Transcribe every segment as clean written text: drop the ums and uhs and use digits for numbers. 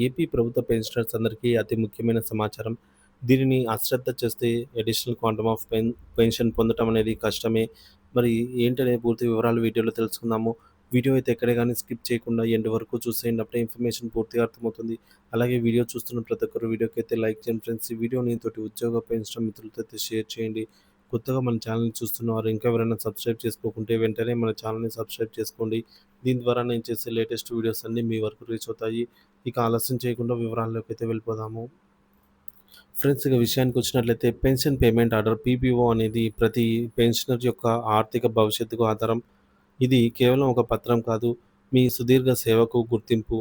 AP ప్రభుత్వ pensioners అందరికీ అతి ముఖ్యమైన సమాచారం. దీనిని అశ్రద్ధ చేస్తే అడిషనల్ క్వాంటమ్ ఆఫ్ పెన్షన్ పొందటం అనేది కష్టమే. మరి ఏంటనే పూర్తి వివరాలు వీడియోలో తెలుసుకుందాము. వీడియో అయితే ఎక్కడ గాని స్కిప్ చేయకుండా ఎండ్ వరకు చూసేయండి. అప్పుడే ఇన్ఫర్మేషన్ పూర్తిగా అర్థమవుతుంది. అలాగే వీడియో చూస్తున్న ప్రతి ఒక్కరు వీడియోకైతే లైక్ చేయండి ఫ్రెండ్స్. ఈ వీడియోని తోటి ఉద్యోగ పెన్షన్ మిత్రులతో అయితే షేర్ చేయండి. కొత్తగా మన ఛానల్‌ని చూస్తున్నవారు ఇంకా ఎవరైనా సబ్స్క్రైబ్ చేసుకోకుంటే వెంటనే మన ఛానల్‌ని సబ్స్క్రైబ్ చేసుకోండి. దీని ద్వారా నేను చేసే లేటెస్ట్ వీడియోస్ అన్నీ మీ వరకు రీచ్ అవుతాయి. ఇక ఆలస్యం చేయకుండా వివరాల్లోకైతే వెళ్ళిపోదాము. ఫ్రెండ్స్, ఇక విషయానికొచ్చినట్లయితే పెన్షన్ పేమెంట్ ఆర్డర్ పీపీఓ అనేది ప్రతి పెన్షనర్ యొక్క ఆర్థిక భవిష్యత్తుకు ఆధారం. ఇది కేవలం ఒక పత్రం కాదు. మీ సుదీర్ఘ సేవకు గుర్తింపు,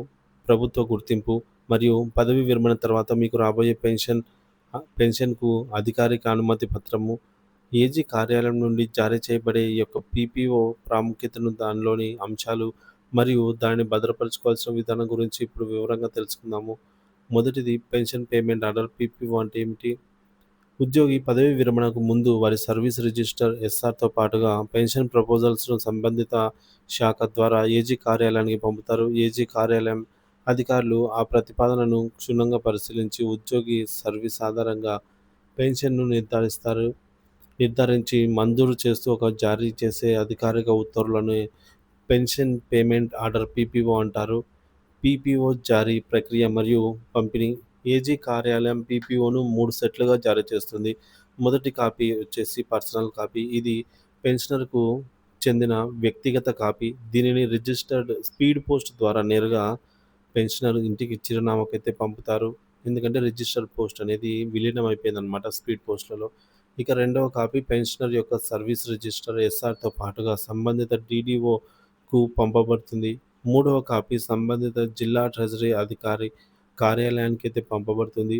ప్రభుత్వ గుర్తింపు మరియు పదవీ విరమణ తర్వాత మీకు రాబోయే పెన్షన్‌కు అధికారిక అనుమతి పత్రము. ఏజీ కార్యాలయం నుండి జారీ చేయబడే ఈ యొక్క పీపీఓ ప్రాముఖ్యతను, దానిలోని అంశాలు మరియు దానిని భద్రపరచుకోవాల్సిన విధానం గురించి ఇప్పుడు వివరంగా తెలుసుకుందాము. మొదటిది పెన్షన్ పేమెంట్ ఆర్డర్ పీపీఓ అంటే ఏమిటి? ఉద్యోగి పదవీ విరమణకు ముందు వారి సర్వీస్ రిజిస్టర్ ఎస్ఆర్‌తో పాటుగా పెన్షన్ ప్రపోజల్స్‌ను సంబంధిత శాఖ ద్వారా ఏజీ కార్యాలయానికి పంపుతారు. ఏజీ కార్యాలయం అధికారులు ఆ ప్రతిపాదనను క్షుణ్ణంగా పరిశీలించి ఉద్యోగి సర్వీస్ ఆధారంగా పెన్షన్‌ను నిర్ధారించి మంజూరు చేస్తూ ఒక జారీ చేసే అధికారిక ఉత్తర్వులను పెన్షన్ పేమెంట్ ఆర్డర్ పీపీఓ అంటారు. పీపీఓ జారీ ప్రక్రియ మరియు పంపిణీ. ఏజీ కార్యాలయం పీపీఓను 3 సెట్లుగా జారీ చేస్తుంది. మొదటి కాపీ వచ్చేసి పర్సనల్ కాపీ. ఇది పెన్షనర్‌కు చెందిన వ్యక్తిగత కాపీ. దీనిని రిజిస్టర్డ్ స్పీడ్ పోస్ట్ ద్వారా నేరుగా పెన్షనర్ ఇంటికి చిరునామాకైతే పంపుతారు. ఎందుకంటే రిజిస్టర్డ్ పోస్ట్ అనేది విలీనం అయిపోయిందనమాట స్పీడ్ పోస్ట్‌లలో. ఇక రెండవ కాపీ పెన్షనర్ యొక్క సర్వీస్ రిజిస్టర్ ఎస్ఆర్‌తో పాటుగా సంబంధిత డీడీఓకు పంపబడుతుంది. మూడవ కాపీ సంబంధిత జిల్లా ట్రెజరీ అధికారి కార్యాలయానికైతే పంపబడుతుంది.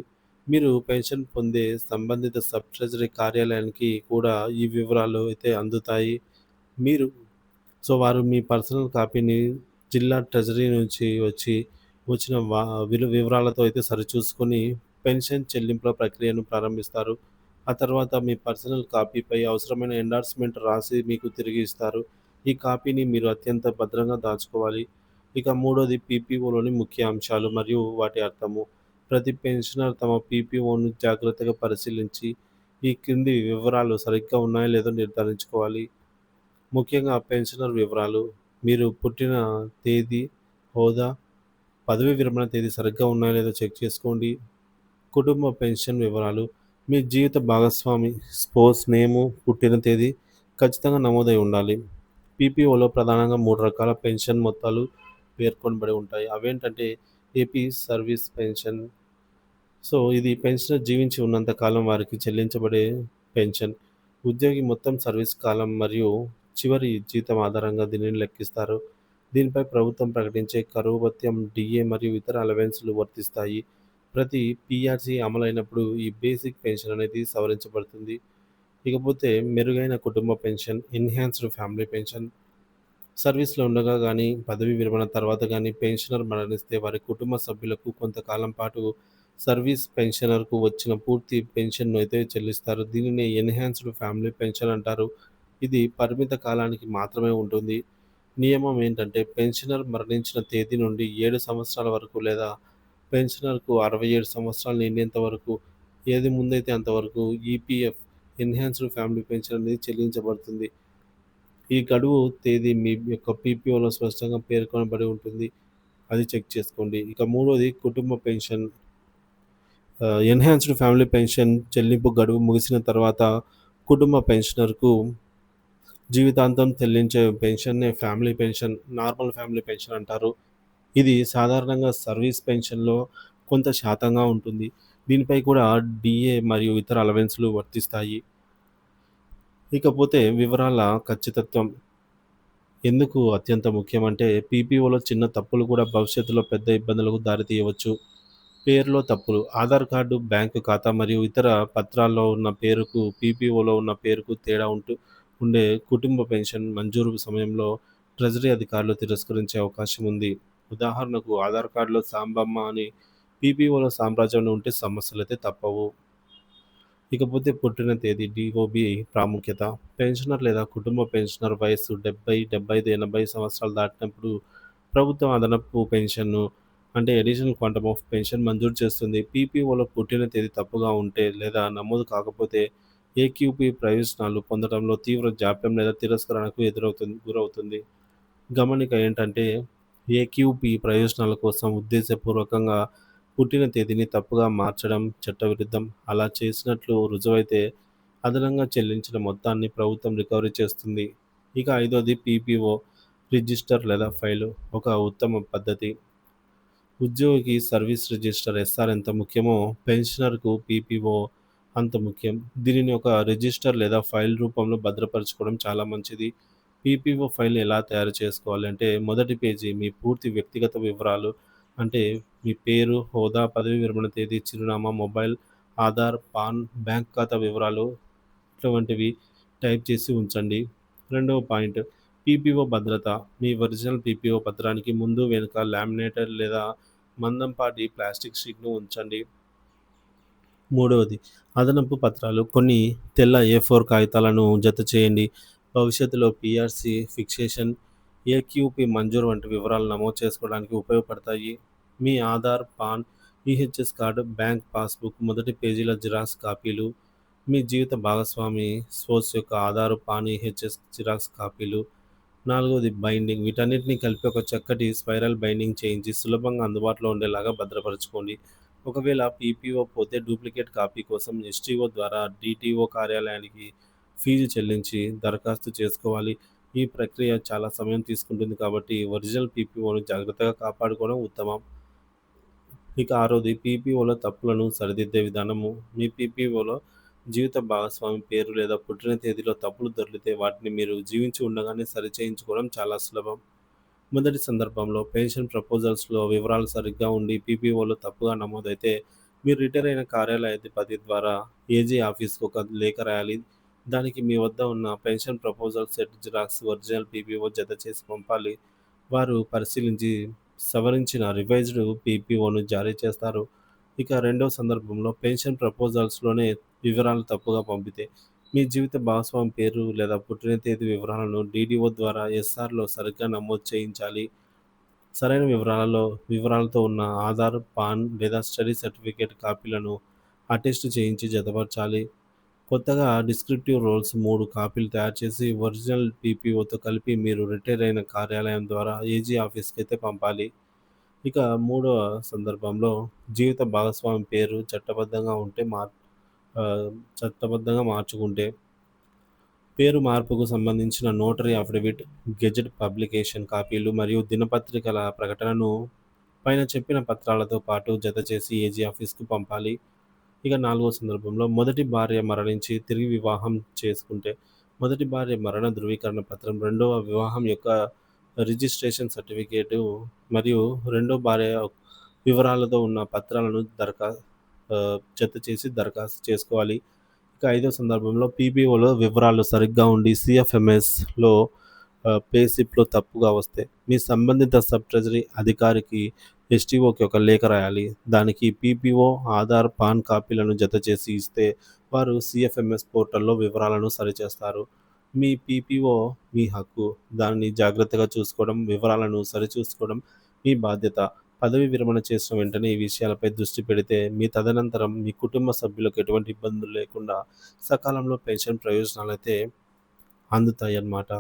మీరు పెన్షన్ పొందే సంబంధిత సబ్ ట్రెజరీ కార్యాలయానికి కూడా ఈ వివరాలు అయితే అందుతాయి. మీరు వారు మీ పర్సనల్ కాపీని జిల్లా ట్రెజరీ నుంచి వచ్చిన వివరాలతో అయితే సరిచూసుకొని పెన్షన్ చెల్లింపుల ప్రక్రియను ప్రారంభిస్తారు. ఆ తర్వాత మీ పర్సనల్ కాపీపై అవసరమైన ఎండార్స్‌మెంట్ రాసి మీకు తిరిగి ఇస్తారు. ఈ కాపీని మీరు అత్యంత భద్రంగా దాచుకోవాలి. ఇక మూడోది పీపీఓలోని ముఖ్య అంశాలు మరియు వాటి అర్థము. ప్రతి పెన్షనర్ తమ పీపీఓను జాగ్రత్తగా పరిశీలించి ఈ క్రింది వివరాలు సరిగ్గా ఉన్నాయో లేదో నిర్ధారించుకోవాలి. ముఖ్యంగా పెన్షనర్ వివరాలు. మీరు పుట్టిన తేదీ, హోదా, పదవీ విరమణ తేదీ సరిగ్గా ఉన్నాయో లేదో చెక్ చేసుకోండి. కుటుంబ పెన్షన్ వివరాలు. మీ జీవిత భాగస్వామి స్పౌస్ నేము, పుట్టిన తేదీ ఖచ్చితంగా నమోదై ఉండాలి. పీపీఓలో ప్రధానంగా 3 రకాల పెన్షన్ మొత్తాలు పేర్కొనబడి ఉంటాయి. అవేంటంటే ఏపీ సర్వీస్ పెన్షన్. ఇది పెన్షనర్ జీవించి ఉన్నంత కాలం వారికి చెల్లించబడే పెన్షన్. ఉద్యోగి మొత్తం సర్వీస్ కాలం మరియు చివరి జీతం ఆధారంగా దీనిని లెక్కిస్తారు. దీనిపై ప్రభుత్వం ప్రకటించే కరువు భత్యం, డీఏ మరియు ఇతర అలవెన్స్‌లు వర్తిస్తాయి. ప్రతి పీఆర్సీ అమలైనప్పుడు ఈ బేసిక్ పెన్షన్ అనేది సవరించబడుతుంది. ఇకపోతే మెరుగైన కుటుంబ పెన్షన్, ఎన్హాన్స్డ్ ఫ్యామిలీ పెన్షన్. సర్వీస్‌లో ఉండగా గానీ, పదవీ విరమణ తర్వాత గానీ పెన్షనర్ మరణిస్తే వారి కుటుంబ సభ్యులకు కొంతకాలం పాటు సర్వీస్ పెన్షనర్‌కు వచ్చిన పూర్తి పెన్షన్‌ను అయితే చెల్లిస్తారు. దీనిని ఎన్హాన్స్డ్ ఫ్యామిలీ పెన్షన్ అంటారు. ఇది పరిమిత కాలానికి మాత్రమే ఉంటుంది. నియమం ఏంటంటే పెన్షనర్ మరణించిన తేదీ నుండి 7 సంవత్సరాల వరకు లేదా పెన్షనర్‌కు 67 సంవత్సరాలు నిండేంత వరకు, ఏది ముందైతే అంతవరకు ఈపీఎఫ్ ఎన్హాన్స్డ్ ఫ్యామిలీ పెన్షన్ అనేది చెల్లించబడుతుంది. ఈ గడువు తేదీ మీ యొక్క పీపీఓలో స్పష్టంగా పేర్కొనబడి ఉంటుంది. అది చెక్ చేసుకోండి. ఇక మూడోది కుటుంబ పెన్షన్. ఎన్హాన్స్డ్ ఫ్యామిలీ పెన్షన్ చెల్లింపు గడువు ముగిసిన తర్వాత కుటుంబ పెన్షనర్‌కు జీవితాంతం చెల్లించే పెన్షన్‌నే family pension, normal family pension అంటారు. ఇది సాధారణంగా సర్వీస్ పెన్షన్‌లో కొంత శాతంగా ఉంటుంది. దీనిపై కూడా డీఏ మరియు ఇతర అలవెన్స్‌లు వర్తిస్తాయి. ఇకపోతే వివరాల ఖచ్చితత్వం ఎందుకు అత్యంత ముఖ్యమంటే, పీపీఓలో చిన్న తప్పులు కూడా భవిష్యత్తులో పెద్ద ఇబ్బందులకు దారితీయవచ్చు. పేరులో తప్పులు. ఆధార్ కార్డు, బ్యాంకు ఖాతా మరియు ఇతర పత్రాల్లో ఉన్న పేరుకు, పీపీఓలో ఉన్న పేరుకు తేడా ఉండే కుటుంబ పెన్షన్ మంజూరు సమయంలో ట్రెజరీ అధికారులు తిరస్కరించే అవకాశం ఉంది. ఉదాహరణకు ఆధార్ కార్డులో సాంబమ్మ అని పీపీఓలో సామ్రాజ్యం అని ఉంటే సమస్యలైతే తప్పవు. ఇకపోతే పుట్టిన తేదీ డీఓబీ ప్రాముఖ్యత. పెన్షనర్ లేదా కుటుంబ పెన్షనర్ వయస్సు 70, 75, 80 సంవత్సరాలు దాటినప్పుడు ప్రభుత్వం అదనపు పెన్షన్ను అంటే అడిషనల్ క్వాంటమ్ ఆఫ్ పెన్షన్ మంజూరు చేస్తుంది. పీపీఓలో పుట్టిన తేదీ తప్పుగా ఉంటే లేదా నమోదు కాకపోతే ఏక్యూపీ ప్రయోజనాలు పొందడంలో తీవ్ర జాప్యం లేదా తిరస్కరణకు గురవుతుంది. గమనిక ఏంటంటే ఏక్యూపీ ప్రయోజనాల కోసం ఉద్దేశపూర్వకంగా పుట్టిన తేదీని తప్పుగా మార్చడం చట్టవిరుద్ధం. అలా చేసినట్లు రుజువైతే అదనంగా చెల్లించిన మొత్తాన్ని ప్రభుత్వం రికవరీ చేస్తుంది. ఇక ఐదోది పీపీఓ రిజిస్టర్ లేదా ఫైలు ఒక ఉత్తమ పద్ధతి. ఉద్యోగికి సర్వీస్ రిజిస్టర్ ఎస్ఆర్ ఎంత ముఖ్యమో పెన్షనర్కు పీపీఓ అంత ముఖ్యం. దీనిని ఒక రిజిస్టర్ లేదా ఫైల్ రూపంలో భద్రపరచుకోవడం చాలా మంచిది. పీపీఓ ఫైల్ ఎలా తయారు చేసుకోవాలి అంటే మొదటి పేజీ మీ పూర్తి వ్యక్తిగత వివరాలు అంటే మీ పేరు, హోదా, పదవి విరమణ తేదీ, చిరునామా, మొబైల్, ఆధార్, పాన్, బ్యాంక్ ఖాతా వివరాలు ఇటువంటివి టైప్ చేసి ఉంచండి. రెండవ పాయింట్ పీపీఓ భద్రత. మీ ఒరిజినల్ పీపీఓ పత్రానికి ముందు వెనుక లామినేటెడ్ లేదా మందంపాటి ప్లాస్టిక్ షీట్ను ఉంచండి. మూడవది అదనపు పత్రాలు. కొన్ని తెల్ల ఏ4 కాగితాలను జత చేయండి. భవిష్యత్తులో పీఆర్సీ, ఫిక్సేషన్, ఏక్యూపీ మంజూరు వంటి వివరాలు నమోదు చేసుకోవడానికి ఉపయోగపడతాయి. మీ Aadhaar, PAN, EHS card, bank passbook మొదటి పేజీల జిరాక్స్ కాపీలు, మీ జీవిత భాగస్వామి స్పోర్ట్స్ యొక్క ఆధార్, పాన్, ఈహెచ్ఎస్ జిరాక్స్ కాపీలు. నాలుగవది బైండింగ్. వీటన్నిటిని కలిపి ఒక చక్కటి స్పైరల్ బైండింగ్ చేయించి సులభంగా అందుబాటులో ఉండేలాగా భద్రపరచుకోండి. ఒకవేళ పీపీఓ పోతే డూప్లికేట్ కాపీ కోసం ఎస్టీఓ ద్వారా డీటీఓ కార్యాలయానికి ఫీజు చెల్లించి దరఖాస్తు చేసుకోవాలి. ఈ ప్రక్రియ చాలా సమయం తీసుకుంటుంది కాబట్టి ఒరిజినల్ పీపీఓను జాగ్రత్తగా కాపాడుకోవడం ఉత్తమం. ఇక ఆరోది పీపీఓలో తప్పులను సరిదిద్దే విధానము. మీ పీపీఓలో జీవిత భాగస్వామి పేరు లేదా పుట్టిన తేదీలో తప్పులు దొర్లితే వాటిని మీరు జీవించి ఉండగానే సరిచేయించుకోవడం చాలా సులభం. మొదటి సందర్భంలో పెన్షన్ ప్రపోజల్స్లో వివరాలు సరిగ్గా ఉండి పీపీఓలో తప్పుగా నమోదైతే మీరు రిటైర్ అయిన కార్యాలయాధిపతి ద్వారా ఏజీ ఆఫీస్కి ఒక లేఖ రాయాలి. దానికి మీ వద్ద ఉన్న pension proposal set xerox original PPO జత చేసి పంపాలి. వారు పరిశీలించి సవరించిన రివైజ్డ్ పీపీఓను జారీ చేస్తారు. ఇక రెండవ సందర్భంలో పెన్షన్ ప్రపోజల్స్లోనే వివరాలు తప్పుగా పంపితే మీ జీవిత భాగస్వామి పేరు లేదా పుట్టిన తేదీ వివరాలను డీడీఓ ద్వారా ఎస్ఆర్లో సరిగ్గా నమోదు చేయించాలి. సరైన వివరాలతో ఉన్న ఆధార్, పాన్ లేదా స్టడీ సర్టిఫికేట్ కాపీలను అటెస్ట్ చేయించి జతపరచాలి. కొత్తగా డిస్క్రిప్టివ్ రోల్స్ 3 కాపీలు తయారు చేసి ఒరిజినల్ పీపీఓతో కలిపి మీరు రిటైర్ అయిన కార్యాలయం ద్వారా ఏజీ ఆఫీస్కి అయితే పంపాలి. ఇక మూడవ సందర్భంలో జీవిత భాగస్వామి పేరు చట్టబద్ధంగా మార్చుకుంటే పేరు మార్పుకు సంబంధించిన నోటరీ అఫిడవిట్, గెజెట్ పబ్లికేషన్ కాపీలు మరియు దినపత్రికల ప్రకటనను పైన చెప్పిన పత్రాలతో పాటు జతచేసి ఏజీ ఆఫీస్‌కు పంపాలి. ఇక నాలుగో సందర్భంలో మొదటి భార్య మరణించి తిరిగి వివాహం చేసుకుంటే మొదటి భార్య మరణ ధృవీకరణ పత్రం, రెండవ వివాహం యొక్క రిజిస్ట్రేషన్ సర్టిఫికేటు మరియు రెండో భార్య వివరాలతో ఉన్న పత్రాలను జతచేసి దరఖాస్తు చేసుకోవాలి. ఇక ఐదో సందర్భంలో పీపీఓలో వివరాలు సరిగ్గా ఉండి సీఎఫ్ఎంఎస్‌లో పే స్లిప్‌లో తప్పుగా వస్తే మీ సంబంధిత సబ్ ట్రెజరీ అధికారికి ఎస్టీఓకి ఒక లేఖ రాయాలి. దానికి పీపీఓ, ఆధార్, పాన్ కాపీలను జతచేసి ఇస్తే వారు సీఎఫ్ఎంఎస్ పోర్టల్‌లో వివరాలను సరిచేస్తారు. మీ పీపీఓ మీ హక్కు. దానిని జాగ్రత్తగా చూసుకోవడం, వివరాలను సరిచూసుకోవడం మీ బాధ్యత. పదవీ విరమణ చేసిన వెంటనే ఈ విషయాలపై దృష్టి పెడితే మీ తదనంతరం మీ కుటుంబ సభ్యులకు ఎటువంటి ఇబ్బందులు లేకుండా సకాలంలో పెన్షన్ ప్రయోజనాలైతే అందుతాయన్నమాట.